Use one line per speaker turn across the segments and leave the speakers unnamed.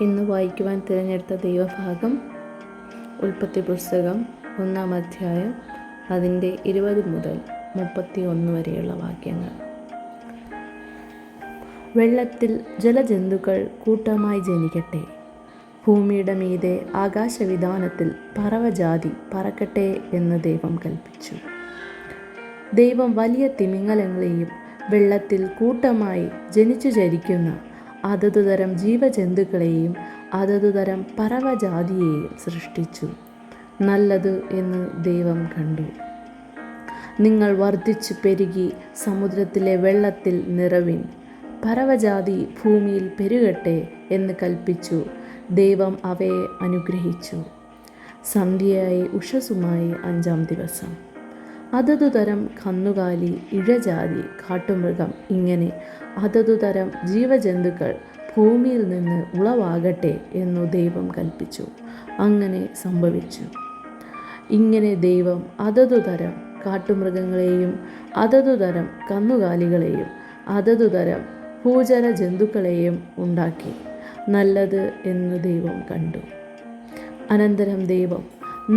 ഇന്ന് വായിക്കുവാൻ തിരഞ്ഞെടുത്ത ദൈവഭാഗം ഉൽപ്പത്തി പുസ്തകം 1-ാം അധ്യായം അതിൻ്റെ 20 മുതൽ 31 വരെയുള്ള വാക്യങ്ങൾ. വെള്ളത്തിൽ ജലജന്തുക്കൾ കൂട്ടമായി ജനിക്കട്ടെ, ഭൂമിയുടെ മീതെ ആകാശവിതാനത്തിൽ പറവജാതി പറക്കട്ടെ എന്ന് ദൈവം കൽപ്പിച്ചു. ദൈവം വലിയ തിമിംഗലങ്ങളെയും വെള്ളത്തിൽ കൂട്ടമായി ജനിച്ചു ചരിക്കുന്ന അതതുതരം ജീവജന്തുക്കളെയും അതതുതരം പറവജാതിയെയും സൃഷ്ടിച്ചു. നല്ലത് എന്ന് ദൈവം കണ്ടു. നിങ്ങൾ വർദ്ധിച്ചു പെരുകി സമുദ്രത്തിലെ വെള്ളത്തിൽ നിറവിൻ, പറവജാതി ഭൂമിയിൽ പെരുകട്ടെ എന്ന് കൽപ്പിച്ചു. ദൈവം അവയെ അനുഗ്രഹിച്ചു. സന്ധ്യയായി ഉഷസ്സുമായി 5-ാം ദിവസം. അതതുതരം കന്നുകാലി, ഇഴജാതി, കാട്ടുമൃഗം, ഇങ്ങനെ അതതുതരം ജീവജന്തുക്കൾ ഭൂമിയിൽ നിന്ന് ഉളവാകട്ടെ എന്നു ദൈവം കൽപ്പിച്ചു. അങ്ങനെ സംഭവിച്ചു. ഇങ്ങനെ ദൈവം അതതുതരം കാട്ടുമൃഗങ്ങളെയും അതതുതരം കന്നുകാലികളെയും അതതുതരം ഭൂചര ജന്തുക്കളെയും ഉണ്ടാക്കി. നല്ലത് എന്ന് ദൈവം കണ്ടു. അനന്തരം ദൈവം,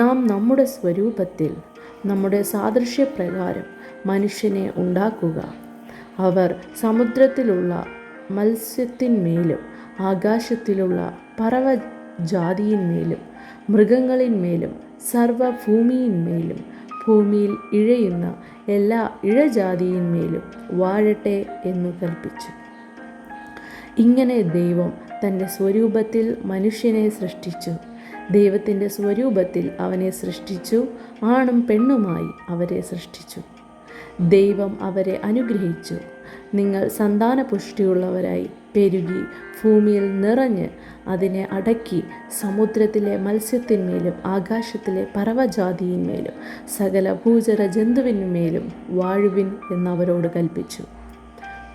നാം നമ്മുടെ സ്വരൂപത്തിൽ നമ്മുടെ സാദൃശ്യപ്രകാരം മനുഷ്യനെ ഉണ്ടാക്കുക, അവർ സമുദ്രത്തിലുള്ള മത്സ്യത്തിന്മേലും ആകാശത്തിലുള്ള പറവജാതിയിന്മേലും മൃഗങ്ങളിന്മേലും സർവ്വഭൂമിയിന്മേലും ഭൂമിയിൽ ഇഴയുന്ന എല്ലാ ഇഴജാതിയിന്മേലും വാഴട്ടെ എന്നു കൽപ്പിച്ചു. ഇങ്ങനെ ദൈവം തൻ്റെ സ്വരൂപത്തിൽ മനുഷ്യനെ സൃഷ്ടിച്ചു. ദൈവത്തിൻ്റെ സ്വരൂപത്തിൽ അവനെ സൃഷ്ടിച്ചു, ആണും പെണ്ണുമായി അവരെ സൃഷ്ടിച്ചു. ദൈവം അവരെ അനുഗ്രഹിച്ചു. നിങ്ങൾ സന്താനപുഷ്ടിയുള്ളവരായി പെരുകി ഭൂമിയിൽ നിറഞ്ഞ് അതിനെ അടക്കി സമുദ്രത്തിലെ മത്സ്യത്തിന്മേലും ആകാശത്തിലെ പറവജാതിയിന്മേലും സകല ഭൂചര ജന്തുവിന്മേലും വാഴുവിൻ എന്നവരോട് കൽപ്പിച്ചു.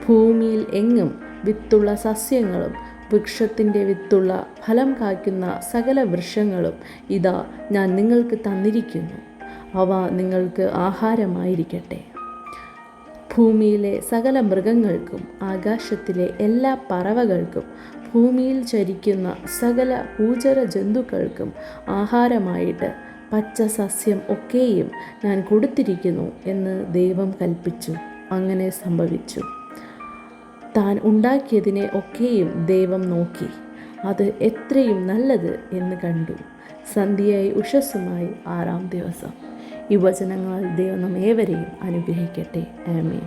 ഭൂമിയിൽ എങ്ങും വിത്തുള്ള സസ്യങ്ങളും വൃക്ഷത്തിൻ്റെ വിത്തുള്ള ഫലം കായ്ക്കുന്ന സകല വൃക്ഷങ്ങളും ഇതാ ഞാൻ നിങ്ങൾക്ക് തന്നിരിക്കുന്നു, അവ നിങ്ങൾക്ക് ആഹാരമായിരിക്കട്ടെ. ഭൂമിയിലെ സകല മൃഗങ്ങൾക്കും ആകാശത്തിലെ എല്ലാ പറവകൾക്കും ഭൂമിയിൽ ചരിക്കുന്ന സകല ഭൂചര ജന്തുക്കൾക്കും ആഹാരമായിട്ട് പച്ച സസ്യം ഒക്കെയും ഞാൻ കൊടുത്തിരിക്കുന്നു എന്ന് ദൈവം കൽപ്പിച്ചു. അങ്ങനെ സംഭവിച്ചു. താൻ ഉണ്ടാക്കിയതിനെ ഒക്കെയും ദൈവം നോക്കി, അത് എത്രയും നല്ലത് എന്ന് കണ്ടു. സന്ധ്യയായി ഉഷസ്സുമായി 6-ാം ദിവസം. ഈ വചനങ്ങളാൽ ദൈവം നമ്മേവരെയും അനുഗ്രഹിക്കട്ടെ. ആമേൻ.